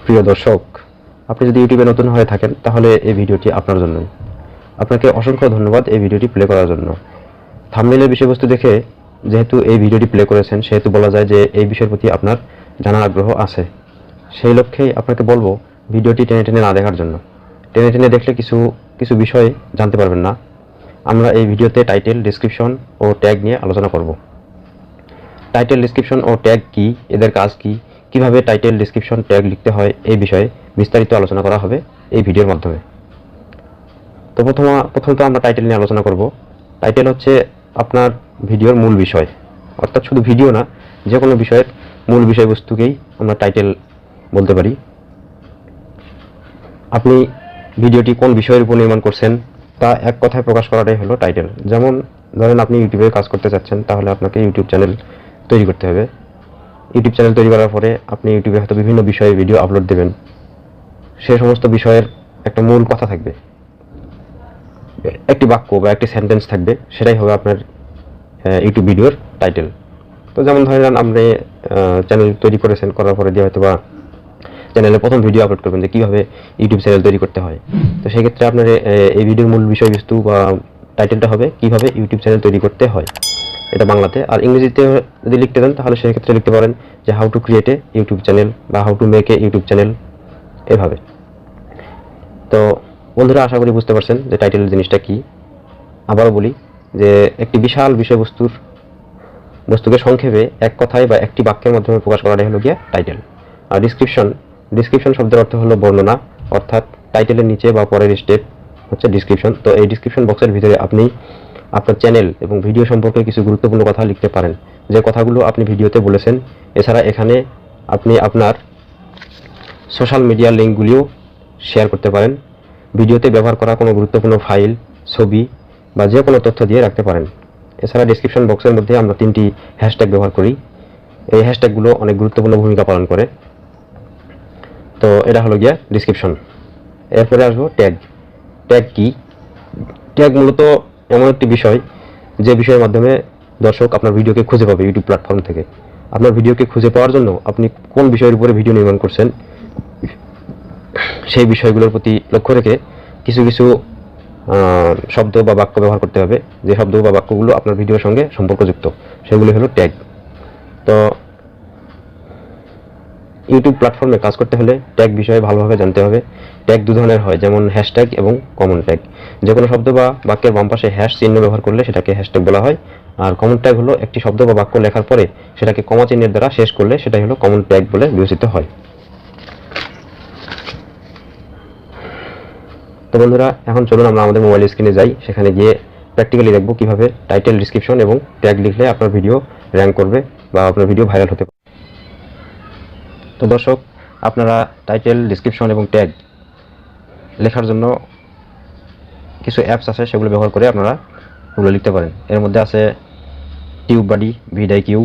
প্রিয় দর্শক, আপনি যদি ইউটিউবে নতুন হয়ে থাকেন তাহলে এই ভিডিওটি আপনার জন্যই। আপনাকে অসংখ্য ধন্যবাদ এই ভিডিওটি প্লে করার জন্য। থাম্বনেইলের বিষয়বস্তু দেখে যেহেতু এই ভিডিওটি প্লে করেছেন, সেহেতু বলা যায় যে এই বিষয়ের প্রতি আপনার জানার আগ্রহ আছে। সেই লক্ষ্যেই আপনাকে বলবো ভিডিওটি টেনে টেনে না দেখার জন্য। টেনে টেনে দেখলে কিছু বিষয় জানতে পারবেন না। আমরা এই ভিডিওতে টাইটেল, ডেসক্রিপশন ও ট্যাগ নিয়ে আলোচনা করব। টাইটেল, ডেসক্রিপশন ও ট্যাগ কি, এদের কাজ কি, কিভাবে টাইটেল, ডেসক্রিপশন, ট্যাগ লিখতে হয়, এই বিষয়ে বিস্তারিত আলোচনা করা হবে এই ভিডিওর মাধ্যমে। তো প্রথমত আমরা টাইটেল নিয়ে আলোচনা করব। টাইটেল হচ্ছে আপনার ভিডিওর মূল বিষয়, অর্থাৎ শুধু ভিডিও না, যে কোনো বিষয়ের মূল বিষয়বস্তুকেই আমরা টাইটেল বলতে পারি। আপনি ভিডিওটি কোন বিষয়ের উপর নির্মাণ করছেন তা এক কথায় প্রকাশ করাটাই হলো টাইটেল। যেমন ধরেন আপনি ইউটিউবে কাজ করতে চাচ্ছেন, তাহলে আপনাকে ইউটিউব চ্যানেল তৈরি করতে হবে। ইউটিউব চ্যানেল তৈরি করার পরে আপনি ইউটিউবে হয়তো বিভিন্ন বিষয়ে ভিডিও আপলোড দেবেন। সেই সমস্ত বিষয়ের একটা মূল কথা থাকবে, একটি বাক্য বা একটি সেন্টেন্স থাকবে, সেটাই হবে আপনার ইউটিউব ভিডিওর টাইটেল। তো যেমন ধরেন আপনি চ্যানেল তৈরি করেছেন, করার পরে দিয়ে হয়তো বা চ্যানেলে প্রথম ভিডিও আপলোড করবেন যে কীভাবে ইউটিউব চ্যানেল তৈরি করতে হয়। তো সেই ক্ষেত্রে আপনার এই ভিডিওর মূল বিষয়বস্তু বা টাইটেলটা হবে কীভাবে ইউটিউব চ্যানেল তৈরি করতে হয়, এটা বাংলাতে। আর ইংরেজিতে যদি লিখতে দেন তাহলে সেক্ষেত্রে লিখতে পারেন যে how to create a YouTube channel বা how to make a YouTube channel, এভাবে। তো বন্ধুরা, আশা করি বুঝতে পারছেন যে টাইটেল জিনিসটা কি। আবারও বলি যে একটি বিশাল বস্তুকে সংক্ষেপে এক কথায় বা একটি বাক্যের মাধ্যমে প্রকাশ করাটাই হলো গিয়ে টাইটেল। আর ডিসক্রিপশন শব্দের অর্থ হলো বর্ণনা, অর্থাৎ টাইটেলের নিচে বা পরের স্টেপ হচ্ছে ডিসক্রিপশন। তো এই ডিসক্রিপশন বক্সের ভিতরে আপনি আপনার চ্যানেল এবং ভিডিও সম্পর্কে কিছু গুরুত্বপূর্ণ কথা লিখতে পারেন, যে কথাগুলো আপনি ভিডিওতে বলেছেন। এছাড়া এখানে আপনি আপনার সোশ্যাল মিডিয়া লিঙ্কগুলিও শেয়ার করতে পারেন। ভিডিওতে ব্যবহার করা কোনো গুরুত্বপূর্ণ ফাইল, ছবি বা যে কোনো তথ্য দিয়ে রাখতে পারেন। এছাড়া ডেসক্রিপশন বক্সের মধ্যে আমরা 3টি হ্যাশট্যাগ ব্যবহার করি। এই হ্যাশট্যাগুলো অনেক গুরুত্বপূর্ণ ভূমিকা পালন করে। তো এটা হলো গিয়া ডিসক্রিপশন। এরপরে আসবো ট্যাগ। ট্যাগ কি? ট্যাগ মূলত এমন একটি বিষয় যে বিষয়ের মাধ্যমে দর্শক আপনার ভিডিওকে খুঁজে পাবে ইউটিউব প্ল্যাটফর্ম থেকে। আপনার ভিডিওকে খুঁজে পাওয়ার জন্য আপনি কোন বিষয়ের উপরে ভিডিও নির্মাণ করছেন সেই বিষয়গুলোর প্রতি লক্ষ্য রেখে কিছু কিছু শব্দ বা বাক্য ব্যবহার করতে হবে, যে শব্দ বা বাক্যগুলো আপনার ভিডিওর সঙ্গে সম্পর্কযুক্ত, সেগুলি হলো ট্যাগ। তো ইউটিউব প্ল্যাটফর্মে কাজ করতে হলে ট্যাগ বিষয়ে ভালোভাবে জানতে হবে। ট্যাগ দু ধরনের হয়, যেমন হ্যাশট্যাগ এবং কমন ট্যাগ। যে কোনো শব্দ বা বাক্যের বাম পাশে হ্যাশ চিহ্ন ব্যবহার করলে সেটাকে হ্যাশট্যাগ বলা হয়। আর কমন ট্যাগ হলো একটি শব্দ বা বাক্য লেখার পরে সেটাকে কমা চিহ্নের দ্বারা শেষ করলে সেটাই হলো কমন ট্যাগ বলে বিবেচিত হয়। তো বন্ধুরা, এখন চলুন আমরা আমাদের মোবাইল স্ক্রিনে যাই, সেখানে গিয়ে প্র্যাকটিক্যালি দেখব কিভাবে টাইটেল, ডিসক্রিপশন এবং ট্যাগ লিখলে আপনার ভিডিও র্যাঙ্ক করবে বা আপনার ভিডিও ভাইরাল হতে পারে। তো দর্শক, আপনারা টাইটেল, ডিসক্রিপশন এবং ট্যাগ লেখার জন্য কিছু অ্যাপস আছে, সেগুলো ব্যবহার করে আপনারা ওগুলো লিখতে পারেন। এর মধ্যে আছে টিউববাডি, ভিডিআইকিউ।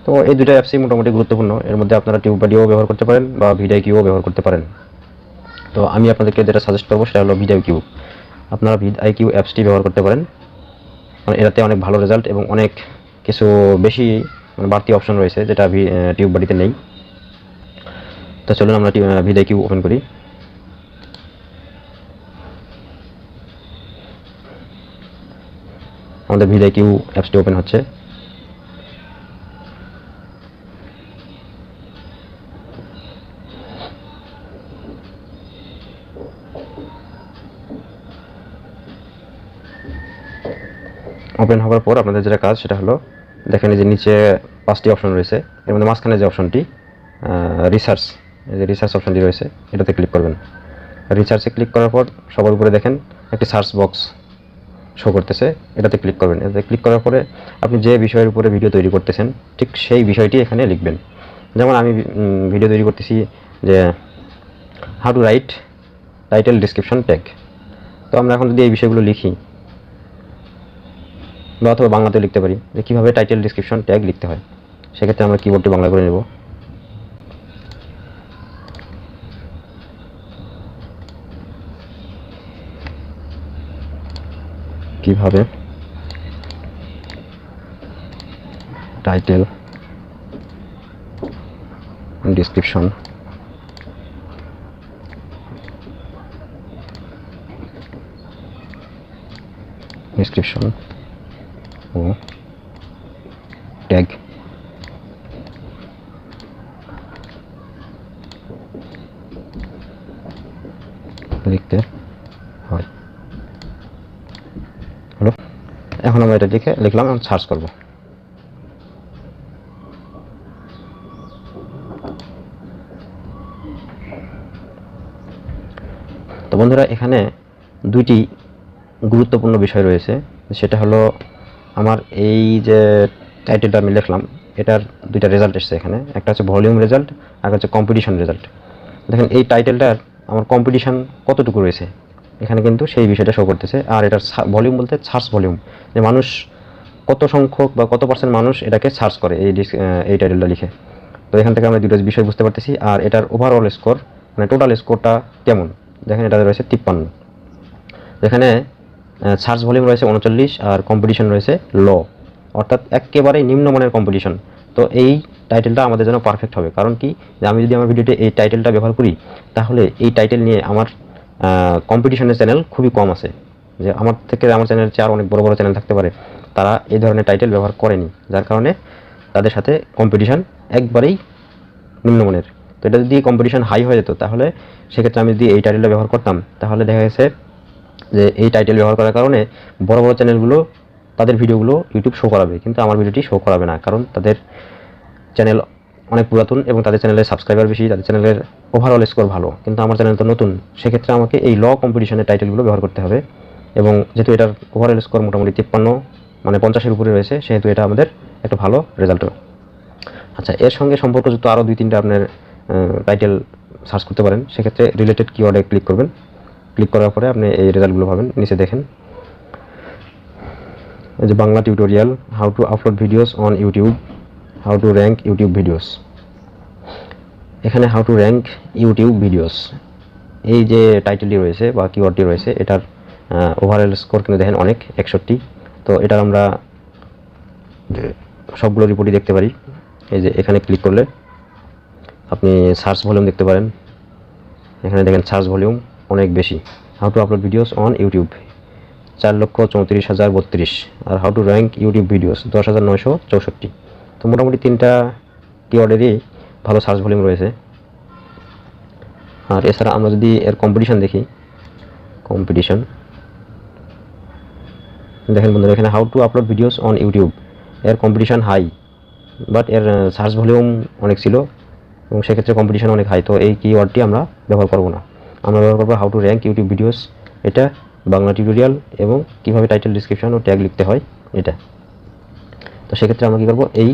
তো এই দুটো অ্যাপসই মোটামুটি গুরুত্বপূর্ণ। এর মধ্যে আপনারা টিউববাডিও ব্যবহার করতে পারেন বা ভিডিআইকিউও ব্যবহার করতে পারেন। তো আমি আপনাদেরকে যেটা সাজেস্ট করবো সেটা হলো ভিডিআইকিউ। আপনারা ভিডিআইকিউ অ্যাপসটি ব্যবহার করতে পারেন, মানে এটাতে অনেক ভালো রেজাল্ট এবং অনেক কিছু বেশি বাড়তি অপশন রয়েছে, যেটা টিউববাডিতে নেই। তো চলুন আমরা ভিডিআইকিউ ওপেন করি। আমাদের ভিডিআইকিউ অ্যাপসটি ওপেন হচ্ছে। ওপেন হওয়ার পর আপনাদের যেটা কাজ সেটা হলো, দেখেন যে নিচে 5টি অপশন রয়েছে, এর মধ্যে মাঝখানে যে অপশনটি রিসার্চ, এই যে রিসার্চ অপশনটি রয়েছে, এটাতে ক্লিক করবেন। রিসার্চে ক্লিক করার পর সবার উপরে দেখেন একটি সার্চ বক্স শো করতেছে, এটাতে ক্লিক করবেন। এটাতে ক্লিক করার পরে আপনি যে বিষয়ের উপরে ভিডিও তৈরি করতেছেন ঠিক সেই বিষয়টি এখানে লিখবেন। যেমন আমি ভিডিও তৈরি করতেছি যে how two right title, description, tag. তো আমরা এখন যদি এই বিষয়গুলো লিখি বা অথবা বাংলাতেও লিখতে পারি যে কীভাবে টাইটেল, ডিসক্রিপশন, ট্যাগ লিখতে হয়, সেক্ষেত্রে আমরা কিবোর্ডটি বাংলা করে নেব। কিভাবে টাইটেল, ডিসক্রিপশন, ডেসক্রিপশন ও ট্যাগ লিখতে হয়। হলো, এখন আমরা এটা লিখলাম, আমি সার্চ করব। তো বন্ধুরা, এখানে দুইটি গুরুত্বপূর্ণ বিষয় রয়েছে। সেটা হলো, আমার এই যে টাইটেলটা আমি লিখলাম, এটার দুইটা রেজাল্ট এসেছে এখানে। একটা হচ্ছে ভলিউম রেজাল্ট, আর হচ্ছে কম্পিটিশন রেজাল্ট। দেখেন এই টাইটেলটার আমার কম্পিটিশন কতটুকু রয়েছে এখানে কিন্তু সেই বিষয়টা শো করতেছে। আর এটার ভলিউম বলতে সার্চ ভলিউম, যে মানুষ কত সংখ্যক বা কত পার্সেন্ট মানুষ এটাকে সার্চ করে এই টাইটেলটা লিখে। তো এখান থেকে আমরা দুটো বিষয় বুঝতে পারতেছি। আর এটার ওভারঅল স্কোর, মানে টোটাল স্কোরটা কেমন, দেখেন এটা রয়েছে 53। এখানে সার্চ ভলিউম রয়েছে 39 আর কম্পিটিশন রয়েছে লো, অর্থাৎ একেবারেই নিম্নমানের কম্পিটিশন। তো এই টাইটেলটা আমাদের জন্য পারফেক্ট হবে। কারণ কি, যে আমি যদি আমার ভিডিওতে এই টাইটেলটা ব্যবহার করি, তাহলে এই টাইটেল নিয়ে আমার কম্পিটিশনের চ্যানেল খুবই কম আছে। যে আমার চ্যানেলের চেয়ে আরও অনেক বড় বড় চ্যানেল থাকতে পারে, তারা এই ধরনের টাইটেল ব্যবহার করেনি, যার কারণে তাদের সাথে কম্পিটিশন একবারেই নিম্নমানের। তো এটা যদি কম্পিটিশন হাই হয়ে যেত, তাহলে সেক্ষেত্রে আমি যদি এই টাইটেলটা ব্যবহার করতাম, তাহলে দেখা গেছে যে এই টাইটেল ব্যবহার করার কারণে বড় বড় চ্যানেলগুলো তাদের ভিডিওগুলো ইউটিউব শো করাবে, কিন্তু আমার ভিডিওটি শো করাবে না। কারণ তাদের চ্যানেল অনেক পুরাতন এবং তাদের চ্যানেলের সাবস্ক্রাইবার বেশি, তাদের চ্যানেলের ওভারঅল স্কোর ভালো, কিন্তু আমার চ্যানেল তো নতুন। সেক্ষেত্রে আমাকে এই ল কম্পিটিশনের টাইটেলগুলো ব্যবহার করতে হবে। এবং যেহেতু এটার ওভারঅল স্কোর মোটামুটি 53, মানে 50-এর উপরে রয়েছে, সেহেতু এটা আমাদের একটা ভালো রেজাল্ট হবে। আচ্ছা, এর সঙ্গে সম্পর্কযুক্ত আরও 2-3টা আপনার টাইটেল সার্চ করতে পারেন। সেক্ষেত্রে রিলেটেড কিওয়ার্ডে ক্লিক করবেন। ক্লিক করার পরে আপনি এই রেজাল্টগুলো পাবেন। নিচে দেখেন, এই যে Bangla tutorial, how to upload videos on YouTube, how to rank YouTube videos. এখানে how to rank YouTube videos, এই যে টাইটেলটি রয়েছে বা কিওয়ার্ডটি রয়েছে, এটার ওভারঅল স্কোর কিন্তু দেখেন অনেক, 61। তো এটার আমরা সবগুলো রিপোর্টই দেখতে পারি। এই যে এখানে ক্লিক করলে আপনি সার্চ ভলিউম দেখতে পারেন। এখানে দেখেন সার্চ ভলিউম অনেক বেশি। How to upload videos on YouTube 4,34,032, আর how to rank YouTube videos 10,964। তো মোটামুটি 3টা কিওয়ার্ডেরই ভালো সার্চ ভলিউম রয়েছে। আর এছাড়া আমরা যদি এর কম্পিটিশন দেখি, কম্পিটিশন দেখেন বন্ধুরা, এখানে how to upload videos on YouTube, এর কম্পিটিশন হাই, বাট এর সার্চ ভলিউম অনেক ছিল এবং সেক্ষেত্রে কম্পিটিশন অনেক হাই। তো এই কিওয়ার্ডটি আমরা ব্যবহার করব না, আমরা ব্যবহার করবো how to rank YouTube videos, এটা বাংলা টিউটোরিয়াল, এবং কীভাবে টাইটেল, ডিসক্রিপশন ও ট্যাগ লিখতে হয় এটা। তো সেক্ষেত্রে আমরা কী করবো, এই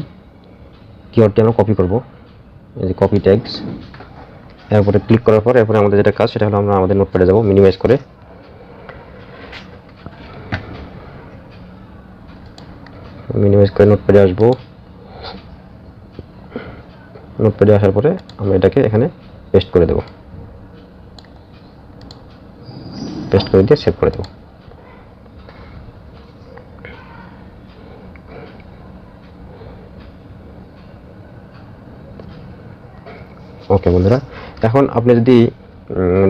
কিওয়ার্ডটি আমরা কপি করব, এই যে কপি ট্যাগস। এরপরে ক্লিক করার পর এরপরে আমাদের যেটা কাজ, সেটা হলো আমরা আমাদের নোটপ্যাডে যাব, মিনিমাইজ করে নোটপ্যাডে আসবো। নোটপ্যাডে আসার পরে আমরা এটাকে এখানে পেস্ট করে দেব, পেস্ট করে দিয়ে সেভ করে দেব। ওকে বন্ধুরা, এখন আপনি যদি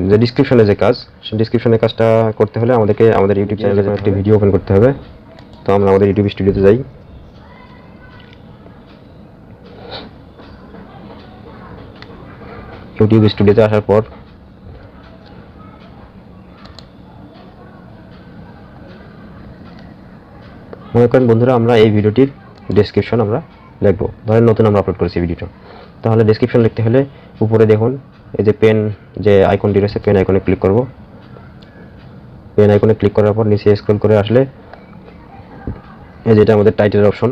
যে ডিসক্রিপশনে যে কাজ, সেই ডিসক্রিপশনের কাজটা করতে হলে আমাদেরকে আমাদের ইউটিউব চ্যানেলে একটি ভিডিও ওপেন করতে হবে। তো আমরা আমাদের ইউটিউব স্টুডিওতে যাই। ইউটিউব স্টুডিওতে আসার পর মনে করেন বন্ধুরা, আমরা এই ভিডিওটির ডেসক্রিপশন আমরা লিখব। ধরেন নতুন আমরা আপলোড করেছি ভিডিওটা, তাহলে ডেসক্রিপশন লিখতে হলে উপরে দেখুন এই যে পেন যে আইকনটি রয়েছে, পেন আইকনে ক্লিক করব। পেন আইকনে ক্লিক করার পর নিচে স্ক্রল করে আসলে এই যেটা আমাদের টাইটেলের অপশন,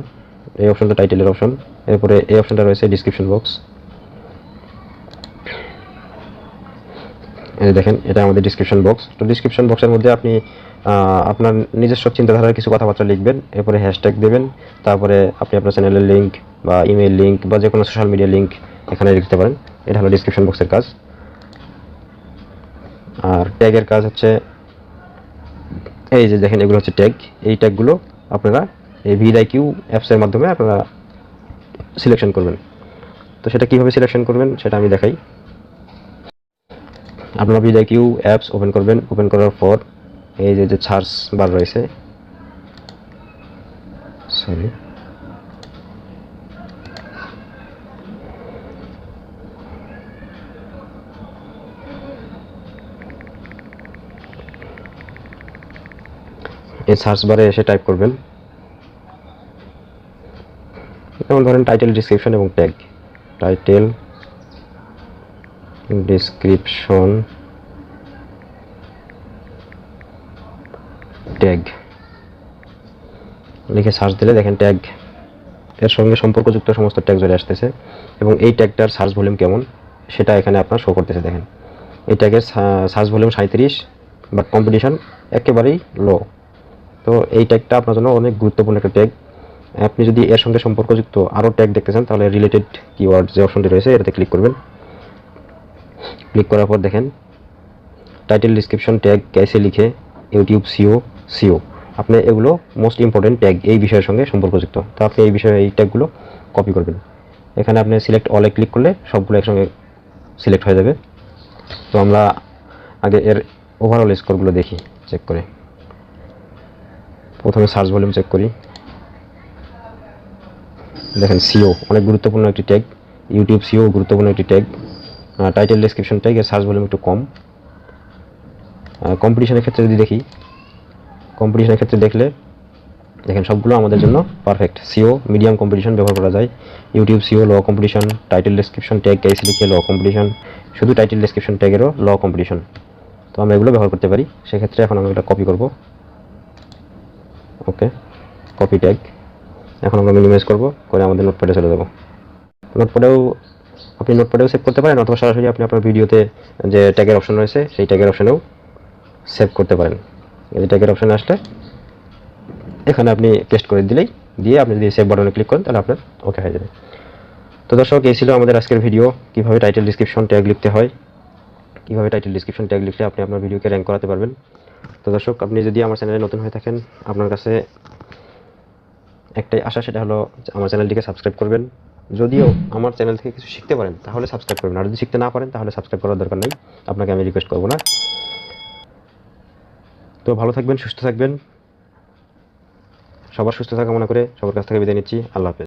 এই অপশনটা টাইটেলের অপশন। এরপরে এই অপশনটা রয়েছে ডিসক্রিপশন বক্স। এই দেখেন, এটা আমাদের ডিসক্রিপশন বক্স। তো ডিসক্রিপশন বক্সের মধ্যে আপনি আপনার নিজস্ব চিন্তাধারার কিছু কথাবার্তা লিখবেন, এরপরে হ্যাশট্যাগ দেবেন, তারপরে আপনি আপনার চ্যানেলের লিঙ্ক বা ইমেল লিঙ্ক বা যে কোনো সোশ্যাল মিডিয়া লিঙ্ক এখানে লিখতে পারেন। এটা হলো ডিসক্রিপশন বক্সের কাজ। আর ট্যাগের কাজ হচ্ছে এই যে দেখেন, এগুলো হচ্ছে ট্যাগ। এই ট্যাগগুলো আপনারা এই ভিআইকিউ অ্যাপসের মাধ্যমে আপনারা সিলেকশন করবেন। তো সেটা কীভাবে সিলেকশন করবেন সেটা আমি দেখাই। আপনারা ভিআইকিউ অ্যাপস ওপেন করবেন। ওপেন করার পর এই যে সার্চ বার রয়েছে, সরি, এই সার্চ বারে এসে টাইপ করবেন, যেমন ধরেন টাইটেল, ডিসক্রিপশন এবং ট্যাগ। টাইটেল, ডিসক্রিপশন, ট্যাগ লিখে সার্চ দিলে দেখেন ট্যাগ এর সঙ্গে সম্পর্কযুক্ত সমস্ত ট্যাগ চলে আসতেছে এবং এই ট্যাগটার সার্চ ভলিউম কেমন সেটা এখানে আপনার শো করতেছে। দেখেন এই ট্যাগের সার্চ ভলিউম 37, বাট কম্পিটিশন একেবারেই লো। তো এই ট্যাগটা আপনার জন্য অনেক গুরুত্বপূর্ণ একটা ট্যাগ। আপনি যদি এর সঙ্গে সম্পর্কযুক্ত আরও ট্যাগ দেখতে চান তাহলে রিলেটেড কিওয়ার্ড যে অপশনটি রয়েছে এটাতে ক্লিক করবেন। ক্লিক করার পর দেখেন টাইটেল, ডিসক্রিপশন, ট্যাগ ক্যাসে লিখে ইউটিউব সিও আপনি এগুলো মোস্ট ইম্পর্টেন্ট ট্যাগ এই বিষয়ের সঙ্গে সম্পর্কযুক্ত। তো আপনি এই বিষয়ে এই ট্যাগগুলো কপি করবেন। এখানে আপনি সিলেক্ট অলে ক্লিক করলে সবগুলো একসঙ্গে সিলেক্ট হয়ে যাবে। তো আমরা আগে এর ওভারঅল স্কোরগুলো দেখি চেক করে। প্রথমে সার্চ ভলিউম চেক করি। দেখেন সিও অনেক গুরুত্বপূর্ণ একটি ট্যাগ, ইউটিউব সিও গুরুত্বপূর্ণ একটি ট্যাগ। টাইটেল, ডেসক্রিপশন ট্যাগ এর সার্চ ভলিউম একটু কম। কম্পিটিশনের ক্ষেত্রে যদি দেখি, কম্পিটিশনের ক্ষেত্রে দেখলে দেখেন সবগুলো আমাদের জন্য পারফেক্ট। সিও মিডিয়াম কম্পিটিশন ব্যবহার করা যায়, YouTube SEO low competition, title, description tag ক্যাসে লিখে লো কম্পিটিশন, শুধু টাইটেল, ডেসক্রিপশন ট্যাগেরও লো কম্পিটিশন। তো আমরা এগুলো ব্যবহার করতে পারি। সেক্ষেত্রে এখন আমরা এটা কপি করব। ওকে, কপি ট্যাগ। এখন আমরা মিনিমাইজ করব, করে আমাদের নোটপ্যাডে চলে যাব। আপনি নোটপ্যাডেও সেভ করতে পারেন অথবা সরাসরি আপনি আপনার ভিডিওতে যে ট্যাগের অপশন রয়েছে সেই ট্যাগের অপশনেও সেভ করতে পারেন। এই ট্যাগের অপশনে আসলে এখানে আপনি পেস্ট করে দিয়ে আপনি যদি সেভ বাটনে ক্লিক করেন তাহলে আপনার ওকে হয়ে যাবে। তো দর্শক, এই ছিল আমাদের আজকের ভিডিও, কিভাবে টাইটেল, ডিসক্রিপশন ট্যাগ লিখতে হয়, কিভাবে টাইটেল, ডিসক্রিপশন ট্যাগ লিখলে আপনি আপনার ভিডিওকে র্যাঙ্ক করাতে পারবেন। তো দর্শক, আপনি যদি আমার চ্যানেলে নতুন হয়ে থাকেন, আপনার কাছে একটাই আশা, সেটা হলো আমার চ্যানেলটিকে সাবস্ক্রাইব করবেন। যদিও আমার চ্যানেল থেকে কিছু শিখতে পারেন তাহলে সাবস্ক্রাইব করবেন, আর যদি শিখতে না পারেন তাহলে সাবস্ক্রাইব করার দরকার নেই, আপনাকে আমি রিকোয়েস্ট করবো না। তো ভালো থাকবেন, সুস্থ থাকবেন। সবার সুস্থ থাকা কামনা করে সবার কাছ থেকে বিদায় নিচ্ছি। আল্লাহ হাফেজ।